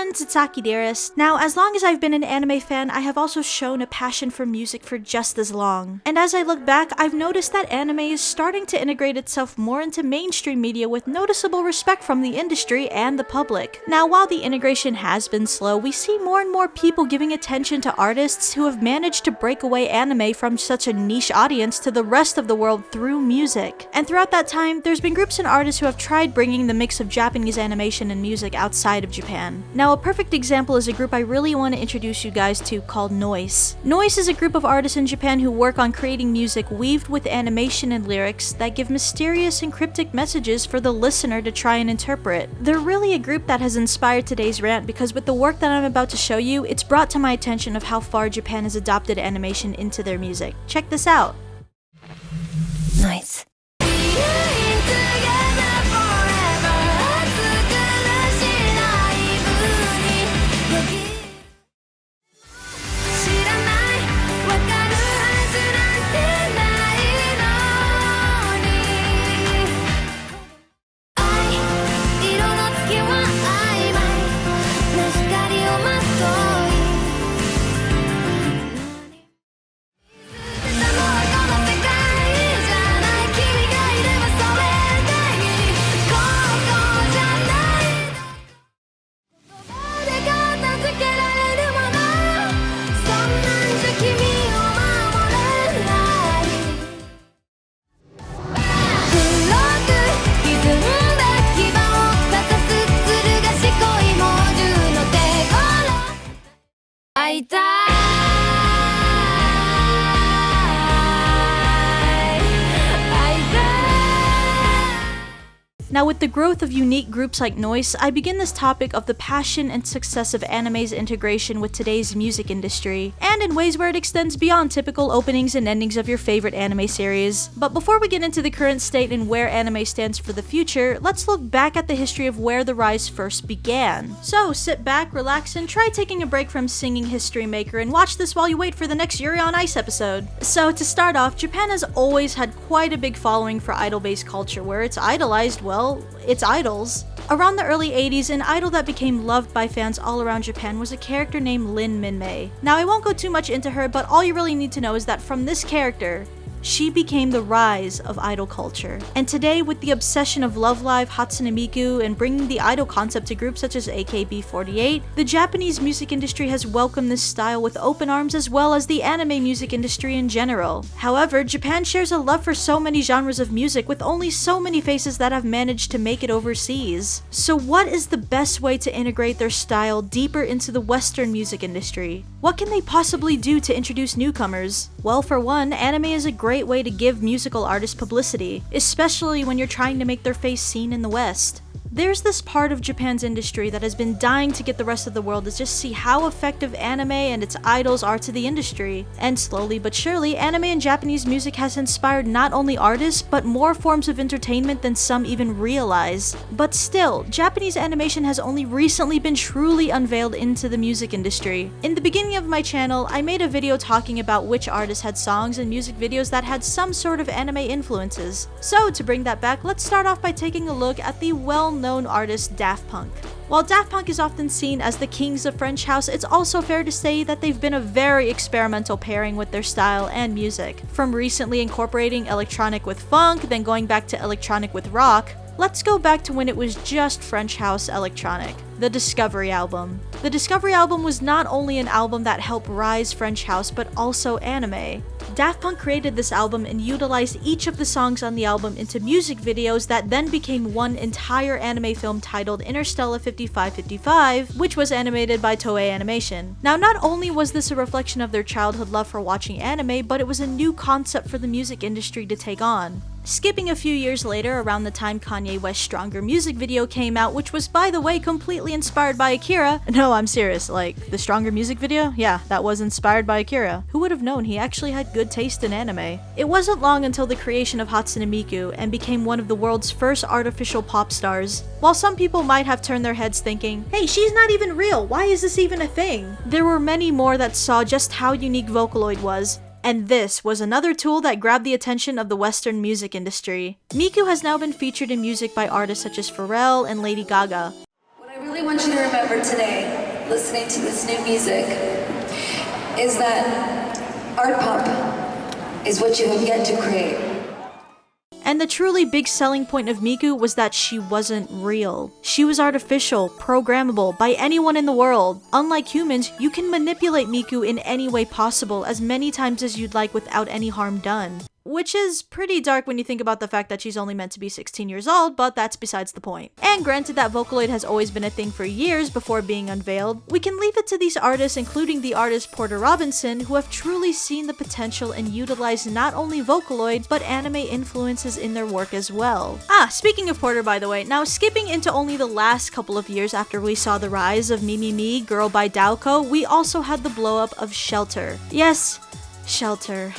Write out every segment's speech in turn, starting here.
friends, it's Aki dearest. Now, as long as I've been an anime fan, I have also shown a passion for music for just as long. And as I look back, I've noticed that anime is starting to integrate itself more into mainstream media with noticeable respect from the industry and the public. Now, while the integration has been slow, we see more and more people giving attention to artists who have managed to break away anime from such a niche audience to the rest of the world through music. And throughout that time, there's been groups and artists who have tried bringing the mix of Japanese animation and music outside of Japan. Now, a perfect example is a group I really want to introduce you guys to called Noise. Noise is a group of artists in Japan who work on creating music weaved with animation and lyrics that give mysterious and cryptic messages for the listener to try and interpret. They're really a group that has inspired today's rant because with the work that I'm about to show you, it's brought to my attention of how far Japan has adopted animation into their music. Check this out. Nice. 会いたい Now, with the growth of unique groups like Noise, I begin this topic of the passion and success of anime's integration with today's music industry, and in ways where it extends beyond typical openings and endings of your favorite anime series. But before we get into the current state and where anime stands for the future, let's look back at the history of where the rise first began. So sit back, relax, and try taking a break from singing History Maker and watch this while you wait for the next Yuri on Ice episode. So to start off, Japan has always had quite a big following for idol-based culture where it's idolized, well, it's idols. Around the early 80s, an idol that became loved by fans all around Japan was a character named Lin Minmay. Now, I won't go too much into her, but all you really need to know is that from this character, she became the rise of idol culture. And today, with the obsession of Love Live, Hatsune Miku, and bringing the idol concept to groups such as AKB48, the Japanese music industry has welcomed this style with open arms as well as the anime music industry in general. However, Japan shares a love for so many genres of music with only so many faces that have managed to make it overseas. So what is the best way to integrate their style deeper into the Western music industry? What can they possibly do to introduce newcomers? Well, for one, anime is a great way to give musical artists publicity, especially when you're trying to make their face seen in the West. There's this part of Japan's industry that has been dying to get the rest of the world to just see how effective anime and its idols are to the industry. And slowly but surely, anime and Japanese music has inspired not only artists, but more forms of entertainment than some even realize. But still, Japanese animation has only recently been truly unveiled into the music industry. In the beginning of my channel, I made a video talking about which artists had songs and music videos that had some sort of anime influences. So to bring that back, let's start off by taking a look at the well-known artist Daft Punk. While Daft Punk is often seen as the kings of French house, it's also fair to say that they've been a very experimental pairing with their style and music. From recently incorporating electronic with funk, then going back to electronic with rock, let's go back to when it was just French house electronic. The Discovery album. The Discovery album was not only an album that helped rise French house, but also anime. Daft Punk created this album and utilized each of the songs on the album into music videos that then became one entire anime film titled Interstellar 5555, which was animated by Toei Animation. Now, not only was this a reflection of their childhood love for watching anime, but it was a new concept for the music industry to take on. Skipping a few years later, around the time Kanye West's Stronger music video came out, which was, by the way, completely inspired by Akira. No, I'm serious, like, the Stronger music video? Yeah, that was inspired by Akira. Who would have known he actually had good taste in anime? It wasn't long until the creation of Hatsune Miku and became one of the world's first artificial pop stars. While some people might have turned their heads thinking, hey, she's not even real, why is this even a thing? There were many more that saw just how unique Vocaloid was. And this was another tool that grabbed the attention of the Western music industry. Miku has now been featured in music by artists such as Pharrell and Lady Gaga. What I really want want you to remember today, listening to this new music, is that art pop is what you have yet to create. And the truly big selling point of Miku was that she wasn't real. She was artificial, programmable by anyone in the world. Unlike humans, you can manipulate Miku in any way possible as many times as you'd like without any harm done. Which is pretty dark when you think about the fact that she's only meant to be 16 years old, but that's besides the point. And granted that Vocaloid has always been a thing for years before being unveiled, we can leave it to these artists, including the artist Porter Robinson, who have truly seen the potential and utilized not only Vocaloid, but anime influences in their work as well. Speaking of Porter, by the way, now skipping into only the last couple of years after we saw the rise of Mimimi, Girl by Daoko, we also had the blow up of Shelter. Yes, Shelter.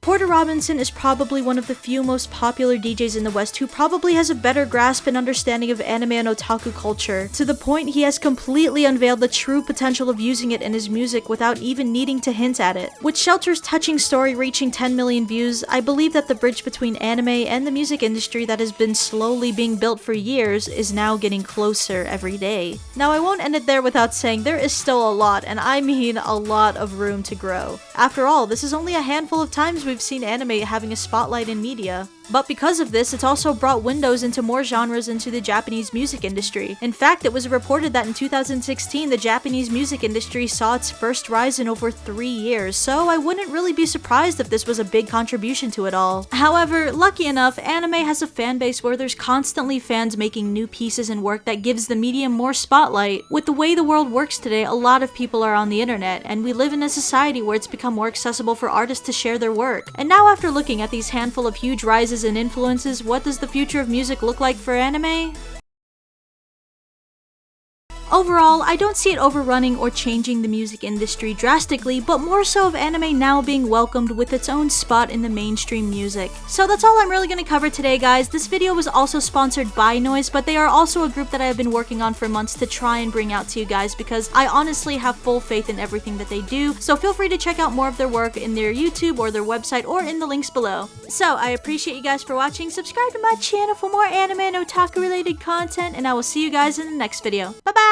Porter Robinson is probably one of the few most popular DJs in the West who probably has a better grasp and understanding of anime and otaku culture, to the point he has completely unveiled the true potential of using it in his music without even needing to hint at it. With Shelter's touching story reaching 10 million views, I believe that the bridge between anime and the music industry that has been slowly being built for years is now getting closer every day. Now I won't end it there without saying there is still a lot, and I mean a lot of room to grow. After all, this is only a handful of times we've seen anime having a spotlight in media. But because of this, it's also brought windows into more genres into the Japanese music industry. In fact, it was reported that in 2016, the Japanese music industry saw its first rise in over 3 years, so I wouldn't really be surprised if this was a big contribution to it all. However, lucky enough, anime has a fan base where there's constantly fans making new pieces and work that gives the medium more spotlight. With the way the world works today, a lot of people are on the internet, and we live in a society where it's become more accessible for artists to share their work. And now after looking at these handful of huge rises and influences, what does the future of music look like for anime? Overall, I don't see it overrunning or changing the music industry drastically, but more so of anime now being welcomed with its own spot in the mainstream music. So that's all I'm really going to cover today, guys. This video was also sponsored by Noise, but they are also a group that I have been working on for months to try and bring out to you guys because I honestly have full faith in everything that they do, so feel free to check out more of their work in their YouTube or their website or in the links below. So I appreciate you guys for watching, subscribe to my channel for more anime and otaku related content, and I will see you guys in the next video. Bye bye!